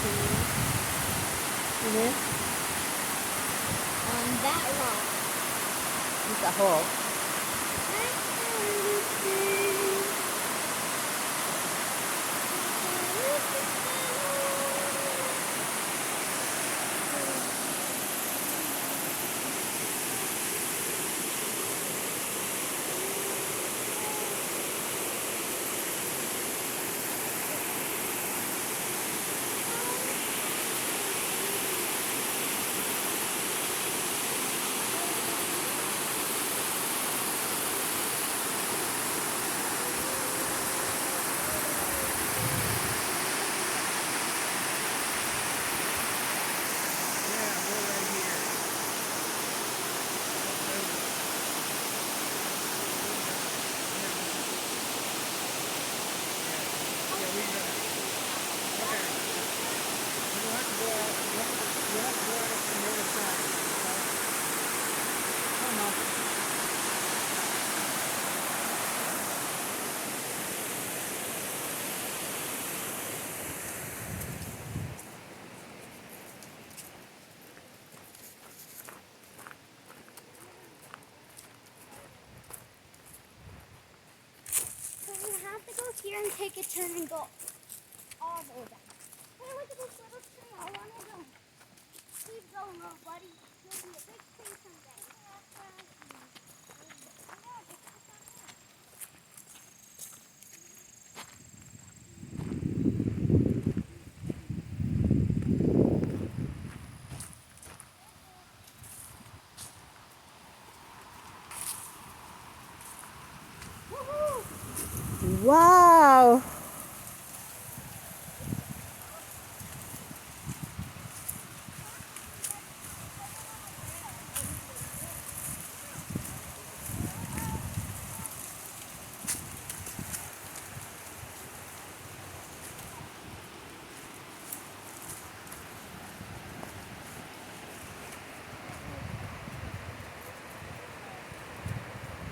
Mm-hmm. on that rock. It's a hole. So we have to go here and take a turn and go all the way down. Hey, look at this little tree. I want to go. Keep going, little buddy. You'll be a big tree someday. Wow!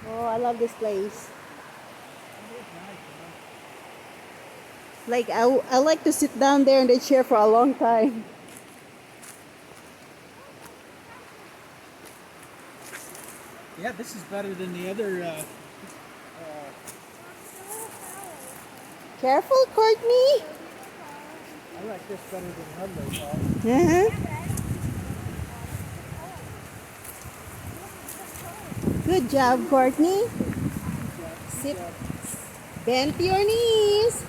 Oh, I love this place. Like I like to sit down there in the chair for a long time. Yeah, this is better than the other. Careful, Courtney. I like this better than Ludlow. Uh-huh. Good job, Courtney. Sit. Bend your knees.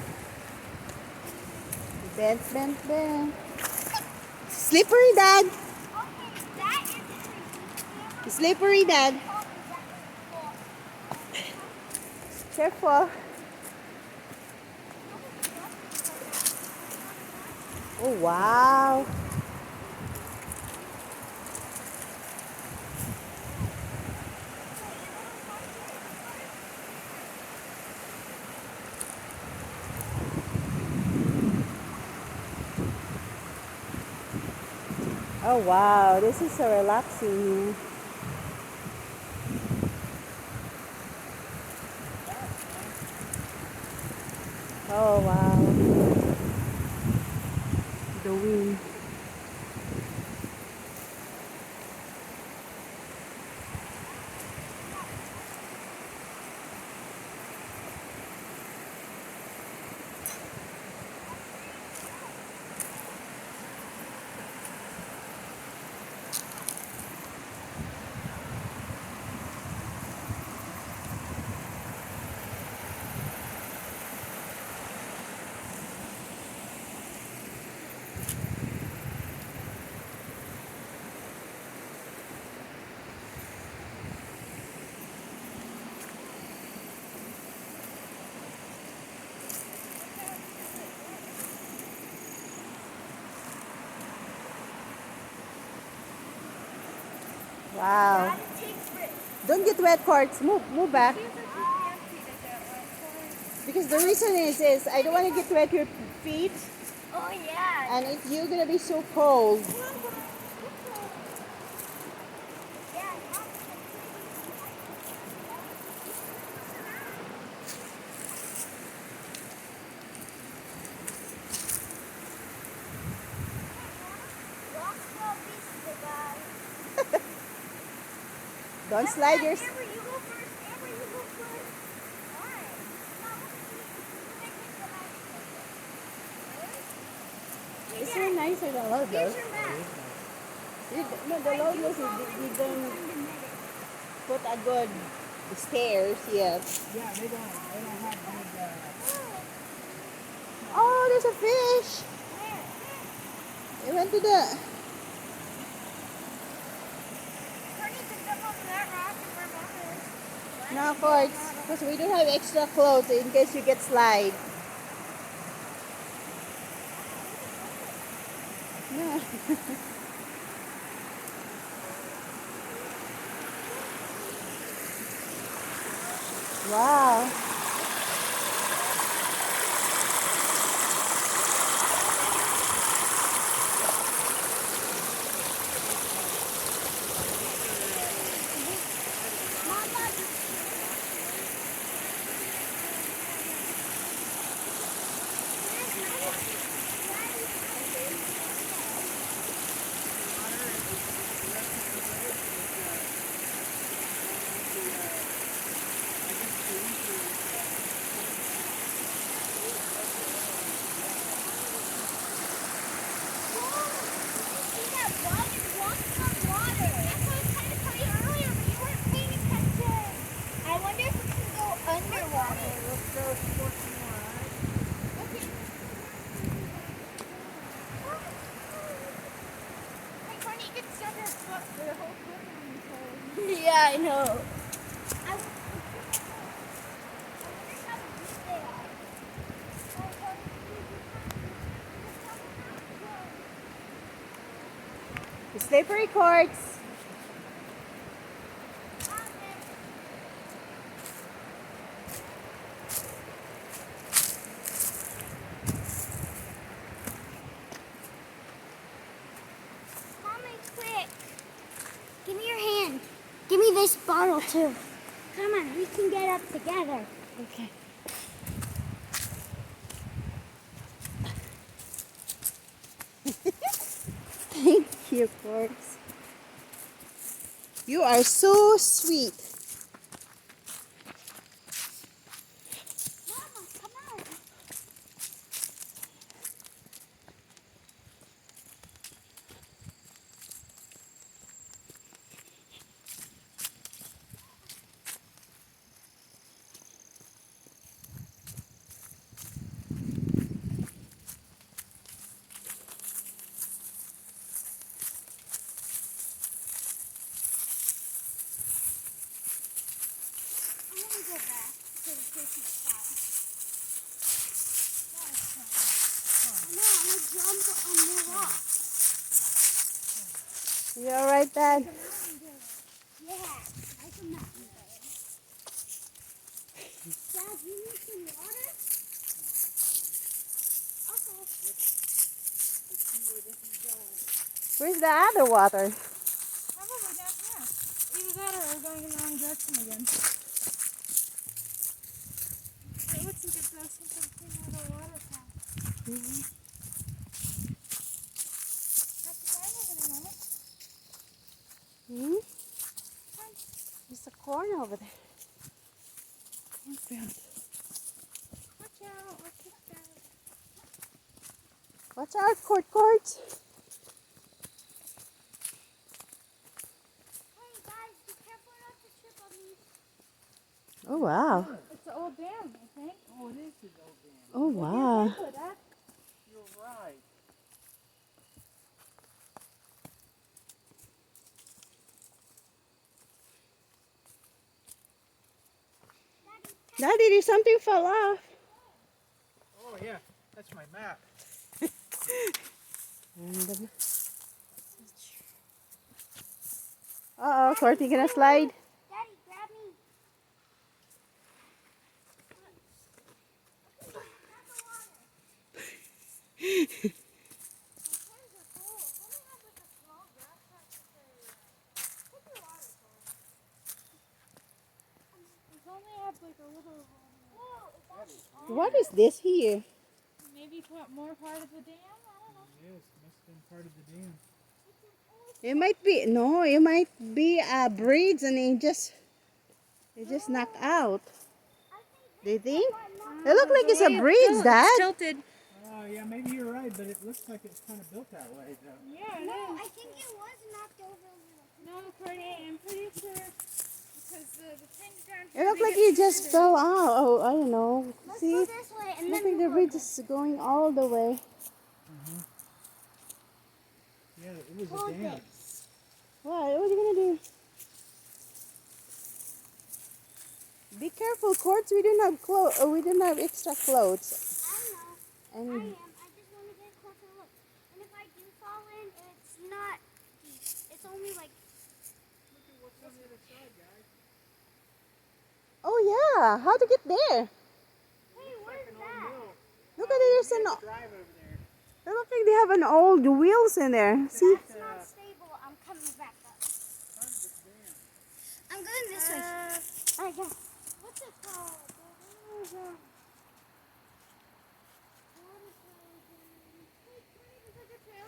Bend, bend, bend. Slippery, Dad. Slippery, Dad. Careful. Oh, wow. Oh, wow. This is so relaxing here. Oh, wow. The wind. Wow. Don't get wet, Courts. Move back. Because the reason is I don't want to get wet your feet, Oh, yeah. and if you're gonna be so cold. Don't slide your... Amber, you go first. Amber, you go first. Why? Now, let's see. It's so nicer than Logos. Here's your map. No, the Logos, you don't put a good stairs yet. Yeah, they don't have good. Oh, there's a fish. Where? It went to the... Courtney can jump over that rock and we're both in. No, Quartz, because we don't have extra clothes in case you get slide. No. Wow. Yeah, I know. Slippery Quartz. Mommy, quick. Give me your hand. Give me this bottle too. Come on, we can get up together. Okay. Thank you, Quartz. You are so sweet. Mama, come on. I'm gonna go back to the fishing spot. No, I'm gonna jump on the rock. You alright, Dad? Yeah, like a mountain goat. Dad, you need some water? Okay. Where's the other water? Probably down here. Either that or we're going in the wrong direction again. It looks like it's some clean little waterfall. Not too far over there, Mama. Hmm? There's a corn over there. Cornfield. Watch out, we're kicked out. Watch out, Quartz. Hey guys, be careful not to trip on these. Oh, wow. It's an old dam, I think. Oh, it is his old dam. Oh, wow. Careful, Dad. You're right. Daddy, did something fall off? Oh yeah, that's my map. Uh-oh, Courtney gonna slide. Daddy, grab me. Grab the water. My hands are full. Only have like a small grass patch to carry around. Take your water, Cole. It's only have like a little, Whoa, is that What is this here? maybe more part of the dam? I don't know. Yes, must have been part of the dam. It might be no. It might be breeds and it just knock out. Do you think? It look like it's a breeds, Dad. Tilted. Oh, yeah, maybe you're right, but it looks like it's kind of built that way, though. Yeah, it No, is. I think it was knocked over. No, Courtney, I'm pretty sure because the things down It here. looked they like get it just tilted. fell out. Oh, I don't know. Let's See, go this way and I then think the we'll bridge go is going all the way. Yeah, it was Hold a dam. this. What? What are you gonna do? Be careful, Courts. We don't have clothes. We don't have extra clothes. I know. I And am. I just want to get a closer look. And if I do fall in, it's not deep. It's only like. oh yeah, how to get there? Hey, where's that? Look at it. There's an. Drive over there. It looks like they have an old wheels in there. See? That's not stable. I'm coming back up. I'm going this way. I got. What's it called?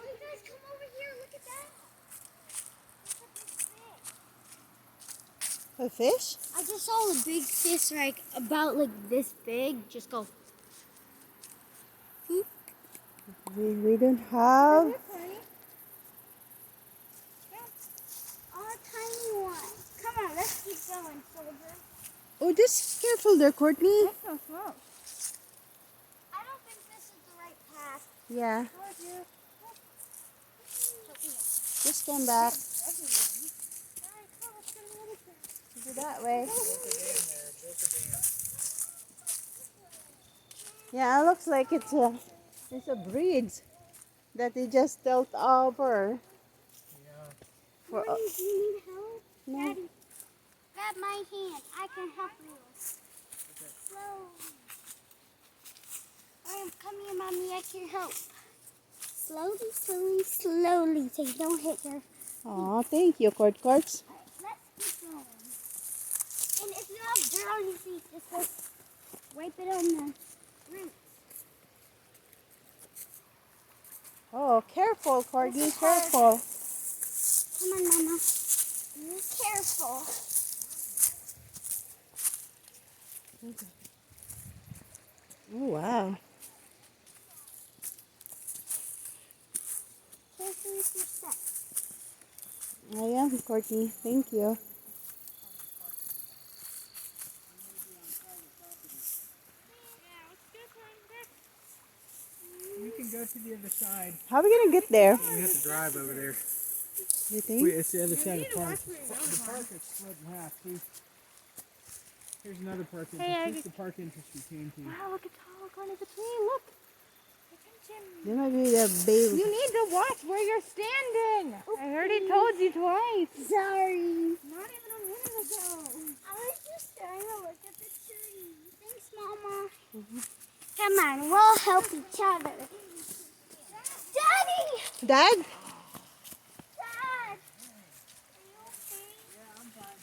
You guys come over here. Look at that. A fish? I just saw a big fish, like about like this big. Just go. We don't have. Oh, a tiny one. Come on, let's keep going, soldier. Oh, just careful there, Courtney. That's so small. I don't think this is the right path. Yeah, Towards you. just come back. Alright, come, let's go the other side. Do that way. Yeah, it looks like it's a bridge that they just built over. For, Mommy, do you need help? no. Daddy, grab my hand. I can help you. Slowly. I am coming, Mommy. I can help. Slowly, slowly, slowly, so you don't hit your. Aw, thank you, Courts. Let's keep going. And if you have dirt on your feet, just go wipe it on the roots. Oh, careful, Courtney, careful. Come on, Mama. Be careful. Oh, wow. Careful with your steps. I am, Courtney. Thank you. We can go to the other side. How are we gonna get there? We have to drive over there. You think? Wait, it's the other side of the park. The park is split in half, see? Here's another park entrance. This is the park entrance we came to. Wow, look at tall going to the tree. Look. Attention. There might be the baby. You need to watch where you're standing. I already told you twice. Sorry. Not even a minute ago. I was just trying to look at the tree. Thanks, Mama. Come on, we'll help each other. Daddy! Dad? Dad! Are you okay? Yeah, I'm fine.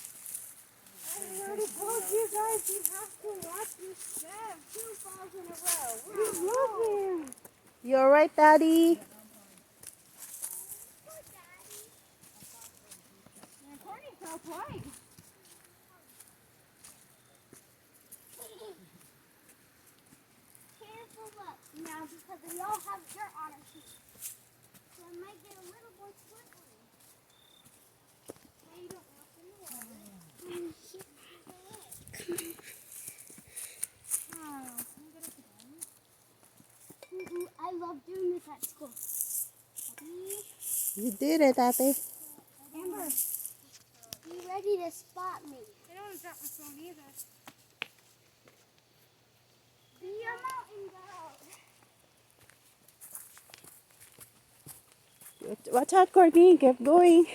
I already told you guys you have to watch your step. 2 falls in a row. Love him. You alright, Daddy? Poor Daddy. And Courtney fell twice. Careful up now because we all have dirt on our feet. So it might get a little more slippery. So you don't walk in the water. I love doing this at school. You did it, Ate. Amber, be ready to spot me. I don't want to drop my phone either. Be a mountain girl. Watch out, Courtney. Keep going.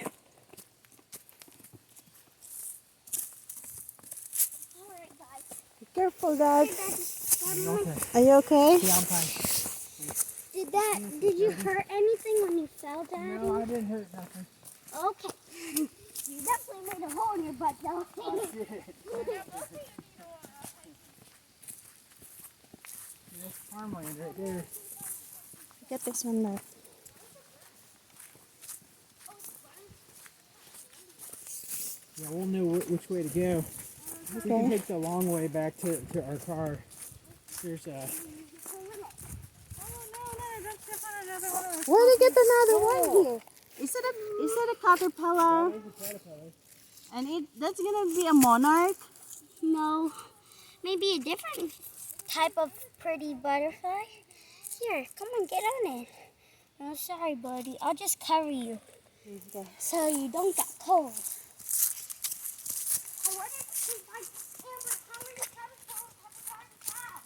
Alright, guys. Be careful, Dad. Hey, Daddy. Okay. Are you okay? Yeah, I'm fine. Did you hurt anything when you fell, Daddy? No, I didn't hurt nothing. Okay. You definitely made a hole in your butt, though. That's farmland right there. Get this one left. Yeah, we'll know which way to go. We can Okay. take the long way back to our car. There's a... Oh, no, don't step on another one of those. Where did they get another one here? Is it a caterpillar? There's a caterpillar. And that's gonna be a monarch? No, maybe a different type of pretty butterfly. Here, come on, get on it. No, sorry, buddy. I'll just cover you Okay. so you don't get cold. Oh, what is it? Like, Amber, how many caterpillars have we already found?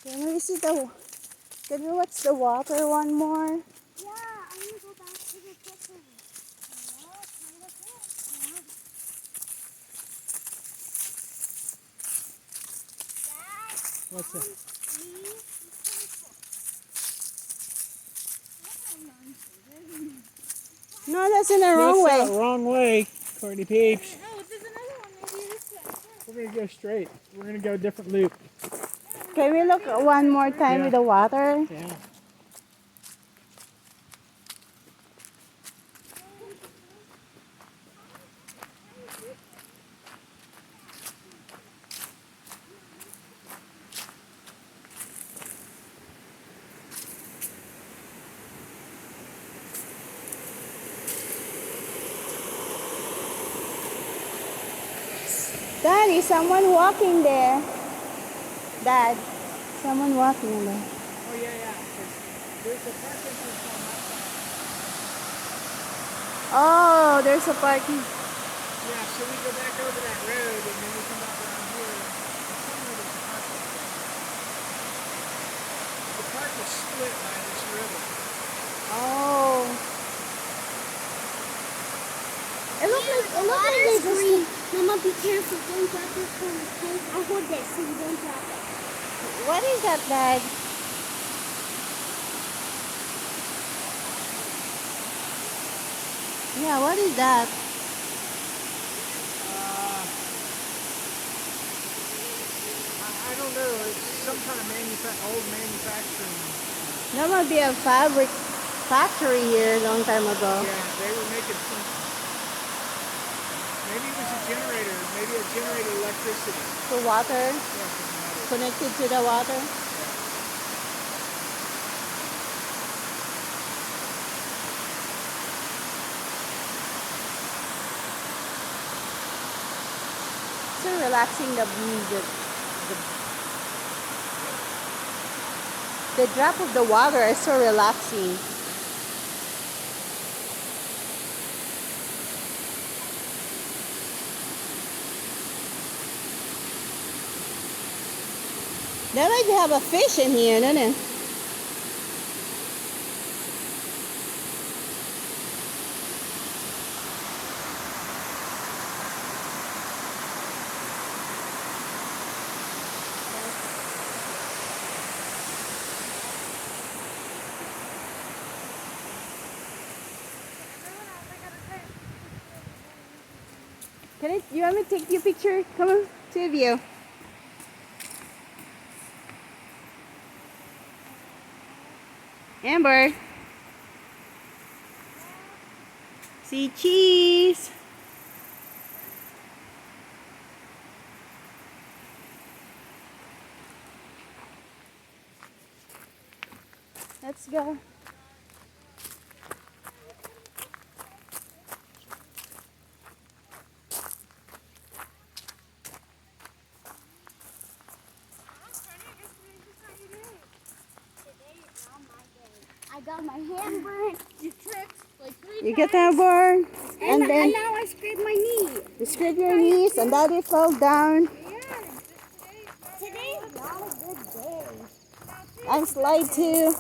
Can we see can we watch the water one more? Yeah, I'm gonna go back to the kitchen. Dad, What's that? No, that's in the wrong way. That's the wrong way, Courtney Peeps. Oh, there's another one. Maybe this way. We're going to go straight. We're going to go a different loop. Can we look one more time Yeah. with the water? Yeah. Daddy, someone walking there. Dad, someone walking in there. Oh, yeah. There's a park entrance on that side. Oh, there's a parking. Yeah, so we go back over that road and then we come back around here. And somewhere there's a park up there. The park is split by this river. Oh. It looks like water's they just. green. Mama, be careful. Don't drop your phone, okay? I'll hold this so you don't drop it. What is that, Dad? Yeah, what is that? I don't know. It's some kind of old manufacturing. There must be a fabric factory here a long time ago. Yeah, they were making some. Maybe it was a generator. Maybe it generated electricity. The water, Yeah, from water. connected to the water. So relaxing the drop of the water is so relaxing. They might have a fish in here, don't it? You want me to take your picture? Come on, two of you. Amber. See cheese. Let's go. I got my hand burned. You tripped like 3 You get that burn, and then now I scraped my knee. you scrape your knees, and Daddy fell down. Today's not a good day. I slide too.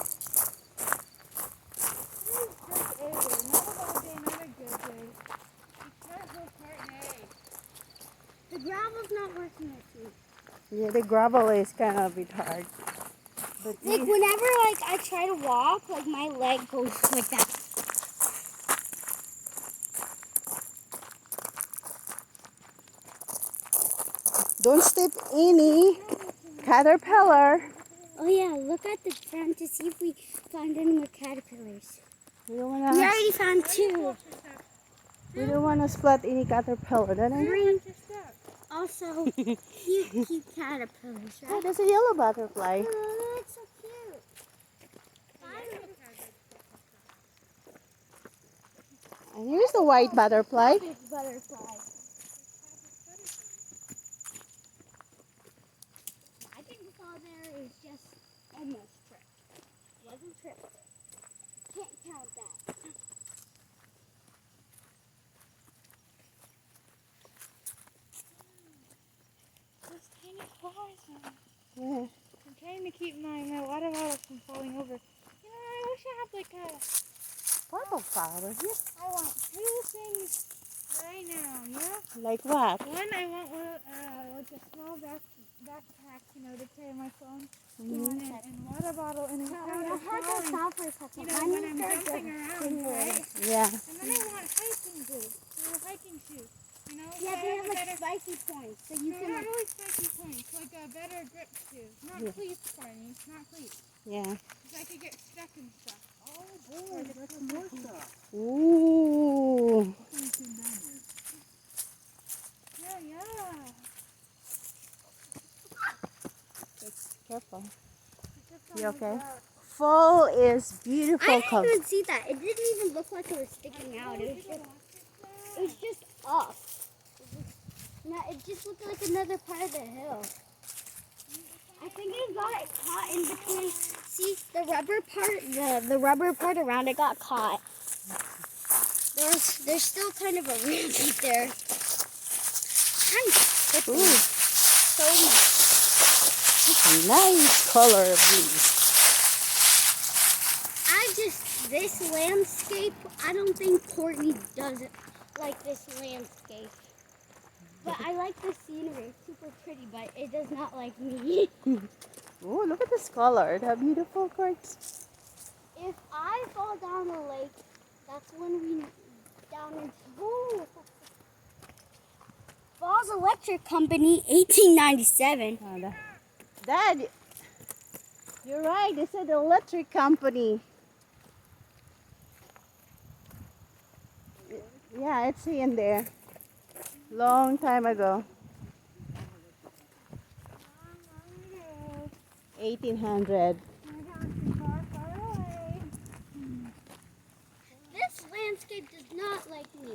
The gravel's not working this week. Yeah, the gravel is kind of a bit hard. But Like you- whenever like I try to walk, like my leg goes like that. don't step any caterpillar. Oh yeah, look at the front to see if we find any more caterpillars. We don't We wanna, already found two. we don't wanna splat any caterpillar, don't we? Three. Also, cute caterpillars, Oh, right? there's a yellow butterfly. Oh, that's so cute. And here's the white butterfly. Big butterfly. I think the saw there is just almost tripped. Wasn't tripped. Can't count that. Those tiny claws. Yeah. I'm trying to keep my water bottle from falling over. You know, I wish I had like a. Purple flower. Yeah. I want two things right now. Yeah. Like what? One, I want like a small backpack, you know, to carry my phone, and water bottle, and a I powder had to flowers. stop for a second. You know, when I'm jumping around, right? Yeah. And then I want hiking boots, or hiking shoes. You know, so Yeah, I they have have a like better. spiky points, so you No, can not like. really spiky points, like a better grip shoe. Not Yeah. cleats for me, not cleats. Yeah. Because I could get stuck and stuff. Oh boy, that's some more stuff. Ooh. Yeah, yeah. Careful. Just You on the okay? ground. Fall is beautiful I didn't color. even see that. It didn't even look like it was sticking out. It was just off. No, it just looked like another part of the hill. I think it got caught in between. See, the rubber part, the rubber part around it got caught. There's still kind of a ridge there. I'm slipping Ooh, so much. nice color of these. This landscape, I don't think Courtney does it like this landscape. But I like the scenery. It's super pretty, but it does not like me. Ooh, look at this color. How beautiful, Courts. If I fall down the lake, that's when we down into Falls Electric Company, 1897. Dad, you're right. They said electric company. Yeah, it's in there. Long time ago. 1800. This landscape does not like me.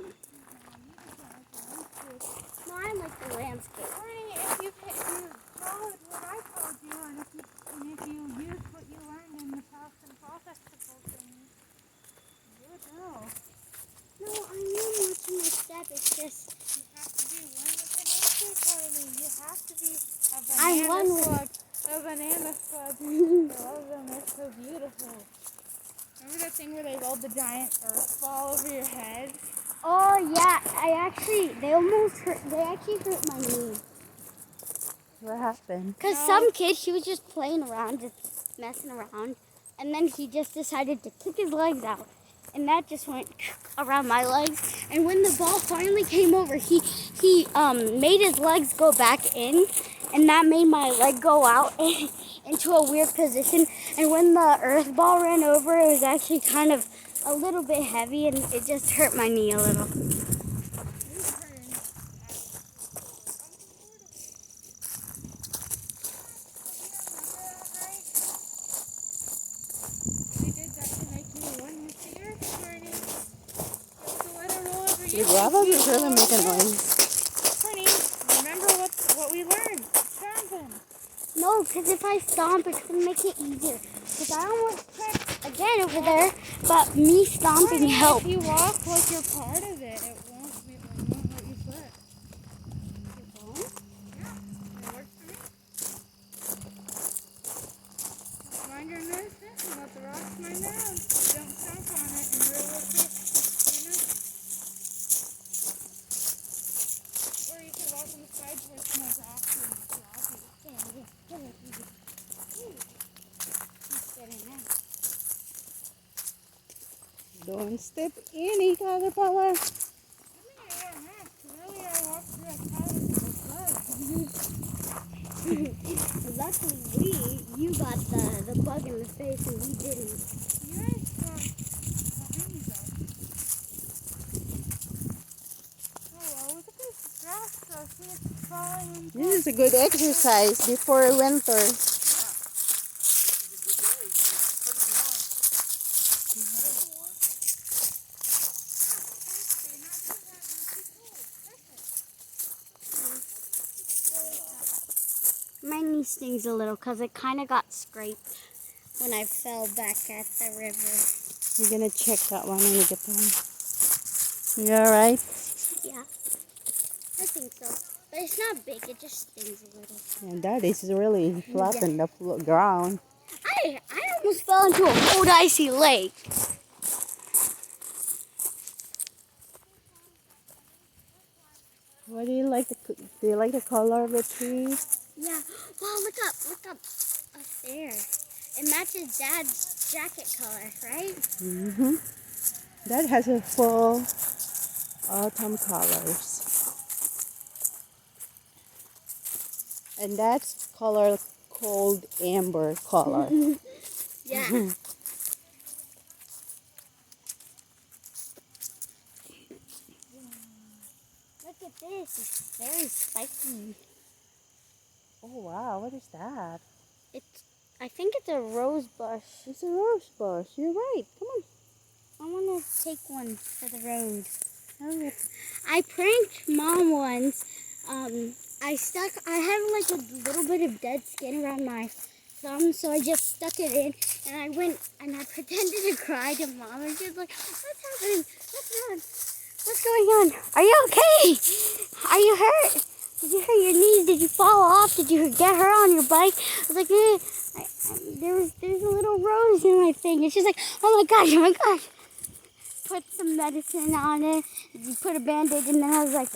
No, I like the landscape. If you followed what I told you, and if you used what you learned in the past and processible things, you would know. No, I am watching my step. It's just You have to be one with the nature, Carly. You have to be a I'm banana one with- slug. A banana slug. I love them. They're so beautiful. Remember that thing where they rolled the giant earth ball over your head? oh yeah, they actually hurt my knee. What happened? Cause some kid, he was just playing around, just messing around, and then he just decided to kick his legs out, and that just went around my legs. And when the ball finally came over, he made his legs go back in, and that made my leg go out into a weird position. And when the earth ball ran over, it was actually kind of a little bit heavy, and it just hurt my knee a little. They did that to make you one with the earth, Carly. Just to let it roll over The you. gravel is really making noise. Carly, remember what we learned. Stomping. No, because if I stomp, it's going to make it easier. Because I almost tripped again over there, but me stomping Carly, helped. if you walk like you're part of it, it won't hurt your foot. It works for me. Just mind your movement and let the rocks mind their own. Don't stomp on it and roll with it. You know? Or you could walk on the sides where it's more rocky and sloppy. Don't step any caterpillar. Luckily, you got the bug in the face and we didn't. This is a good exercise before winter. My knee stings a little because it kind of got scraped when I fell back at the river. We're gonna check that one when we get home. You alright? Yeah, I think so. But it's not big, it just stings a little. And that is really flat on the ground. I almost fell into a cold, icy lake. What do you like? Do you like the color of the tree? Yeah. Wow, look up there. It matches Dad's jacket color, right? Mm-hmm. That has a full autumn colors. And that's color called amber color. Yeah. Look at this. It's very spiky. Oh wow, what is that? I think it's a rose bush. It's a rose bush. You're right. Come on. I want to take one for the road. Hurry. I pranked Mom once. I had like a little bit of dead skin around my thumb, so I just stuck it in, and I went and I pretended to cry to Mom, and she was like, "What's happening? What's going on? Are you okay? Are you hurt? Did you hurt your knees? Did you fall off? Did you get hurt on your bike?" I was like, there's a little rose in my thing, and she's like, "Oh my gosh, oh my gosh." Put some medicine on it, you put a band-aid, and then I was like,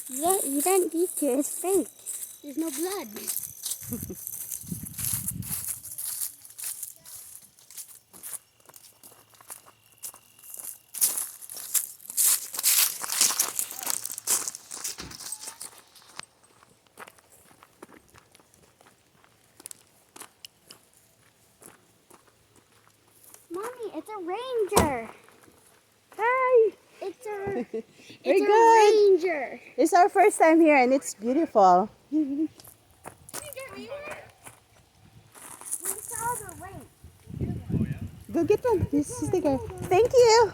you don't need to, it's fake. There's no blood. Mommy, it's a ranger. Hi. It's a Very good. ranger. It's our first time here and it's beautiful. We saw the lake. Go get one. This is sticker. Thank you.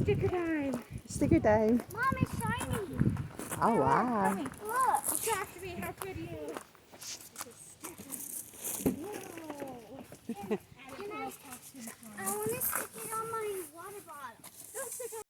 Sticker time. Sticker time. Mom, it's shiny. Oh wow. Look. Talk to me. How pretty you. I want to stick it